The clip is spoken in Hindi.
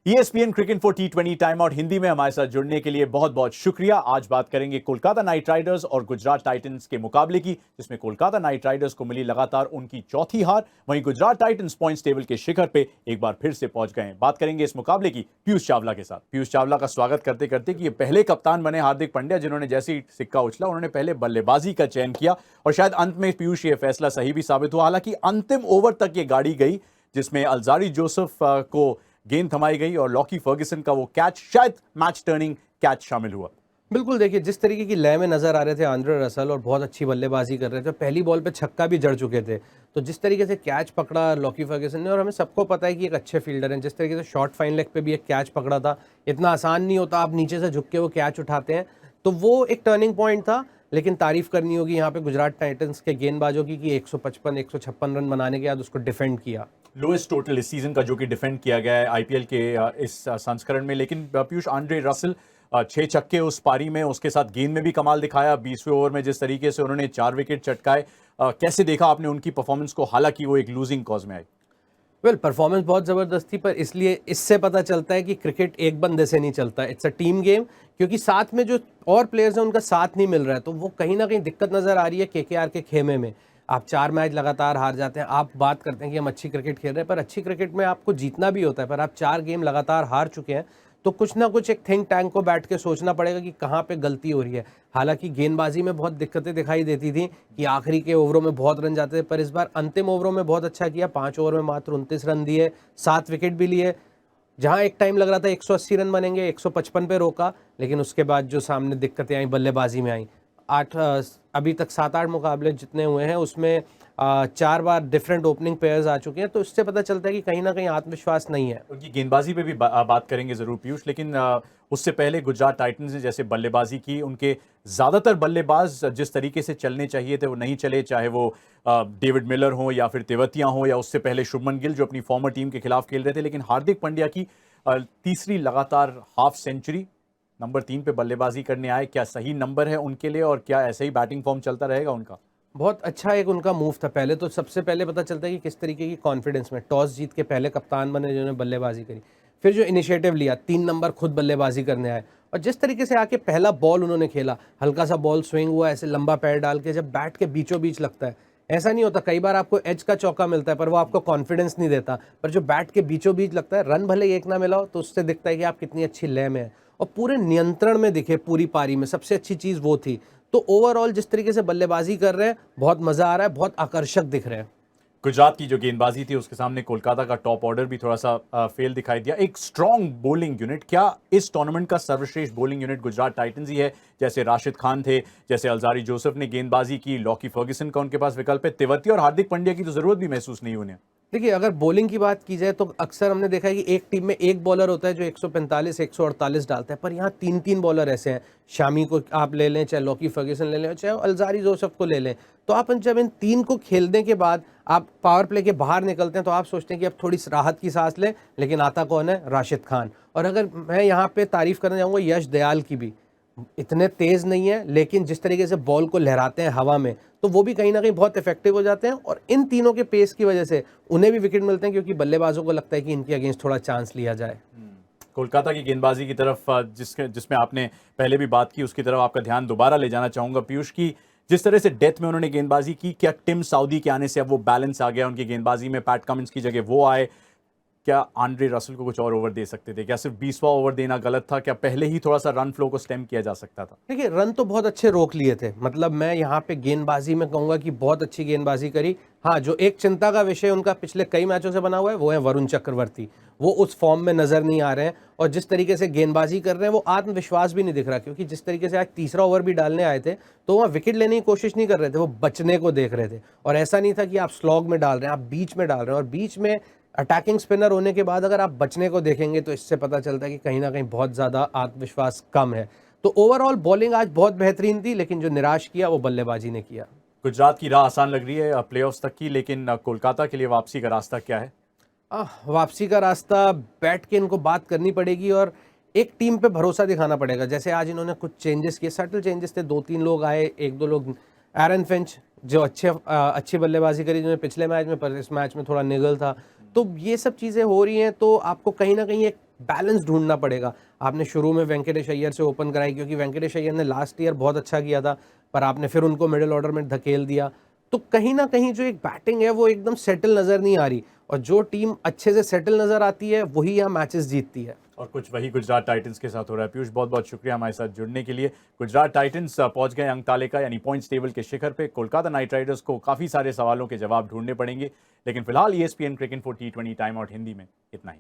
ESPN cricket for T20 time out Hindi में हमारे साथ जुड़ने के लिए बहुत बहुत शुक्रिया। आज बात करेंगे कोलकाता नाइट राइडर्स और गुजरात टाइटंस के मुकाबले की, जिसमें कोलकाता नाइट राइडर्स को मिली लगातार उनकी चौथी हार। वहीं गुजरात टाइटंस पॉइंट्स टेबल के शिखर पे एक बार फिर से पहुंच गए हैं। बात करेंगे इस मुकाबले की पीयूष चावला के साथ। पीयूष चावला का स्वागत करते करते कि ये पहले कप्तान बने हार्दिक पांड्या जिन्होंने जैसे ही सिक्का उछला उन्होंने पहले बल्लेबाजी का चयन किया और शायद अंत में पीयूष ये फैसला सही भी साबित हुआ। हालांकि अंतिम ओवर तक ये गाड़ी गई जिसमें अल्जारी जोसेफ को गेंद थमाई गई और लॉकी फर्ग्यूसन का वो कैच, शायद मैच टर्निंग कैच शामिल हुआ। बिल्कुल, देखिए जिस तरीके की लय में नजर आ रहे थे आंद्रे रसल और बहुत अच्छी बल्लेबाजी कर रहे थे, पहली बॉल पे छक्का भी जड़ चुके थे। तो जिस तरीके से कैच पकड़ा लॉकी फर्ग्यूसन ने, और हमें सबको पता है कि एक अच्छे फील्डर हैं, जिस तरीके से शॉर्ट फाइन लेग पे भी एक कैच पकड़ा था, इतना आसान नहीं होता, आप नीचे से झुक के वो कैच उठाते हैं। तो वो एक टर्निंग पॉइंट था। लेकिन तारीफ करनी होगी यहाँ पे गुजरात टाइटंस के गेंदबाजों की कि 155-156 रन बनाने के बाद उसको डिफेंड किया। लोएस्ट टोटल इस सीजन का जो कि डिफेंड किया गया है आईपीएल के इस संस्करण में। लेकिन पीयूष, आंद्रे रसल 6 छक्के उस पारी में, उसके साथ गेंद में भी कमाल दिखाया। 20वें ओवर में जिस तरीके से उन्होंने 4 विकेट चटकाए, कैसे देखा आपने उनकी परफॉर्मेंस को? हालांकि वो एक लूजिंग कॉज में आई। परफॉर्मेंस बहुत ज़बरदस्त थी, पर इसलिए इससे पता चलता है कि क्रिकेट एक बंदे से नहीं चलता, इट्स अ टीम गेम। क्योंकि साथ में जो और प्लेयर्स हैं उनका साथ नहीं मिल रहा है, तो वो कहीं ना कहीं दिक्कत नज़र आ रही है केकेआर के खेमे में। आप 4 मैच लगातार हार जाते हैं, आप बात करते हैं कि हम अच्छी क्रिकेट खेल रहे हैं, पर अच्छी क्रिकेट में आपको जीतना भी होता है, पर आप 4 गेम लगातार हार चुके हैं। तो कुछ ना कुछ एक थिंक टैंक को बैठ के सोचना पड़ेगा कि कहाँ पे गलती हो रही है। हालांकि गेंदबाजी में बहुत दिक्कतें दिखाई देती थी कि आखिरी के ओवरों में बहुत रन जाते थे, पर इस बार अंतिम ओवरों में बहुत अच्छा किया। 5 ओवर में मात्र 29 रन दिए, 7 विकेट भी लिए। जहां एक टाइम लग रहा था 180 रन बनेंगे, 155 पे रोका, लेकिन उसके बाद जो सामने दिक्कतें आई बल्लेबाजी में आई। अभी तक 7-8 मुकाबले जितने हुए हैं उसमें 4 बार डिफरेंट ओपनिंग पेयर्स आ चुके हैं, तो इससे पता चलता है कि कहीं ना कहीं आत्मविश्वास नहीं है। उनकी गेंदबाजी पे भी बात करेंगे जरूर पीयूष, लेकिन उससे पहले गुजरात टाइटंस ने जैसे बल्लेबाजी की, उनके ज्यादातर बल्लेबाज जिस तरीके से चलने चाहिए थे वो नहीं चले, चाहे वो डेविड मिलर हो या फिर तेवतिया हो या उससे पहले शुभमन गिल जो अपनी फॉर्मर टीम के खिलाफ खेल रहे थे। लेकिन हार्दिक पांड्या की तीसरी लगातार हाफ सेंचुरी, नंबर 3 पे बल्लेबाजी करने आए, क्या सही नंबर है उनके लिए और क्या ऐसे ही बैटिंग फॉर्म चलता रहेगा उनका? बहुत अच्छा एक उनका मूव था। पहले तो सबसे पहले पता चलता है कि किस तरीके की कॉन्फिडेंस में, टॉस जीत के पहले कप्तान बने जिन्होंने बल्लेबाजी करी, फिर जो इनिशिएटिव लिया, 3 नंबर खुद बल्लेबाजी करने आए, और जिस तरीके से आके पहला बॉल उन्होंने खेला, हल्का सा बॉल स्विंग हुआ, ऐसे लंबा पैर डाल के, जब बैट के बीचों बीच लगता है, ऐसा नहीं होता, कई बार आपको एज का चौका मिलता है पर वो आपको कॉन्फिडेंस नहीं देता, पर जो बैट के बीचों बीच लगता है, रन भले ही एक ना मिला हो, तो उससे दिखता है कि आप कितनी अच्छी लय में है और पूरे नियंत्रण में दिखे पूरी पारी में। सबसे अच्छी चीज़ वो थी। तो ओवरऑल जिस तरीके से बल्लेबाजी कर रहे हैं, बहुत मजा आ रहा है, बहुत आकर्षक दिख रहे हैं। गुजरात की जो गेंदबाजी थी उसके सामने कोलकाता का टॉप ऑर्डर भी थोड़ा सा फेल दिखाई दिया। एक स्ट्रॉन्ग बॉलिंग यूनिट, क्या इस टूर्नामेंट का सर्वश्रेष्ठ बॉलिंग यूनिट गुजरात टाइटंस ही है? जैसे राशिद खान थे, जैसे अल्जारी जोसेफ ने गेंदबाजी की, लॉकी फर्ग्यूसन का उनके पास विकल्प है, तेवतिया और हार्दिक पांड्या की तो जरूरत भी महसूस नहीं उन्हें। देखिए, अगर बॉलिंग की बात की जाए तो अक्सर हमने देखा है कि एक टीम में एक बॉलर होता है जो 145 148 डालता है, पर यहाँ 3-3 बॉलर ऐसे हैं। शामी को आप ले लें, चाहे लॉकी फर्ग्यूसन ले लें, चाहे अल्जारी जोसेफ को ले लें, तो आप जब इन 3 को खेलने के बाद आप पावर प्ले के बाहर निकलते हैं तो आप सोचते हैं कि अब थोड़ी राहत की सांस लें, लेकिन आता कौन है? राशिद खान। और अगर मैं यहाँ पे तारीफ करना चाहूँगा यश दयाल की भी, इतने तेज नहीं है लेकिन जिस तरीके से बॉल को लहराते हैं हवा में, तो वो भी कहीं ना कहीं बहुत इफेक्टिव हो जाते हैं। और इन तीनों के पेस की वजह से उन्हें भी विकेट मिलते हैं, क्योंकि बल्लेबाजों को लगता है कि इनके अगेंस्ट थोड़ा चांस लिया जाए। कोलकाता की गेंदबाजी की तरफ जिसमें आपने पहले भी बात की, उसकी तरफ आपका ध्यान दोबारा ले जाना चाहूंगा पीयूष की। जिस तरह से डेथ में उन्होंने गेंदबाजी की, क्या टिम साउदी के आने से अब वो बैलेंस आ गया उनकी गेंदबाजी में? पैट कमिंस की जगह वो आए, क्या आंद्रे रसल को कुछ और ओवर दे सकते थे? क्या सिर्फ 20वां ओवर देना गलत था? क्या पहले ही थोड़ा सा रन फ्लो को स्टेम किया जा सकता था? देखिए, रन तो बहुत अच्छे रोक लिए थे, मतलब मैं यहाँ पे गेंदबाजी में कहूंगा कि बहुत अच्छी गेंदबाजी करी। हाँ, जो एक चिंता का विषय उनका पिछले कई मैचों से बना हुआ है वो है वरुण चक्रवर्ती। वो उस फॉर्म में नजर नहीं आ रहे हैं, और जिस तरीके से गेंदबाजी कर रहे हैं वो आत्मविश्वास भी नहीं दिख रहा, क्योंकि जिस तरीके से आज तीसरा ओवर भी डालने आए थे तो वहाँ विकेट लेने की कोशिश नहीं कर रहे थे, वो बचने को देख रहे थे। और ऐसा नहीं था कि आप स्लॉग में डाल रहे हैं, आप बीच में डाल रहे हैं, और बीच में अटैकिंग स्पिनर होने के बाद अगर आप बचने को देखेंगे तो इससे पता चलता है कि कहीं ना कहीं बहुत ज़्यादा आत्मविश्वास कम है। तो ओवरऑल बॉलिंग आज बहुत बेहतरीन थी, लेकिन जो निराश किया वो बल्लेबाजी ने किया। गुजरात की राह आसान लग रही है प्लेऑफ्स तक की, लेकिन कोलकाता के लिए वापसी का रास्ता क्या है? वापसी का रास्ता बैठ के इनको बात करनी पड़ेगी और एक टीम पे भरोसा दिखाना पड़ेगा। जैसे आज इन्होंने कुछ चेंजेस किए, सटल चेंजेस थे, 2-3 लोग आए, 1-2 लोग। एरन फिंच जो अच्छी बल्लेबाजी करी जिन्होंने पिछले मैच में, पर इस मैच में थोड़ा निगल था। तो ये सब चीज़ें हो रही हैं, तो आपको कहीं ना कहीं एक बैलेंस ढूंढना पड़ेगा। आपने शुरू में वेंकटेश अय्यर से ओपन कराई, क्योंकि वेंकटेश अय्यर ने लास्ट ईयर बहुत अच्छा किया था, पर आपने फिर उनको मिडिल ऑर्डर में धकेल दिया। तो कहीं ना कहीं जो एक बैटिंग है वो एकदम सेटल नज़र नहीं आ रही, और जो टीम अच्छे से सेटल नज़र आती है वही यहाँ मैचेस जीतती है। और कुछ वही गुजरात टाइटंस के साथ हो रहा है। पीयूष, बहुत बहुत शुक्रिया हमारे साथ जुड़ने के लिए। गुजरात टाइटंस पहुंच गए अंक तालिका यानी पॉइंट्स टेबल के शिखर पे। कोलकाता नाइट राइडर्स को काफ़ी सारे सवालों के जवाब ढूंढने पड़ेंगे, लेकिन फिलहाल ESPN cricket for T20 time out Hindi में इतना ही।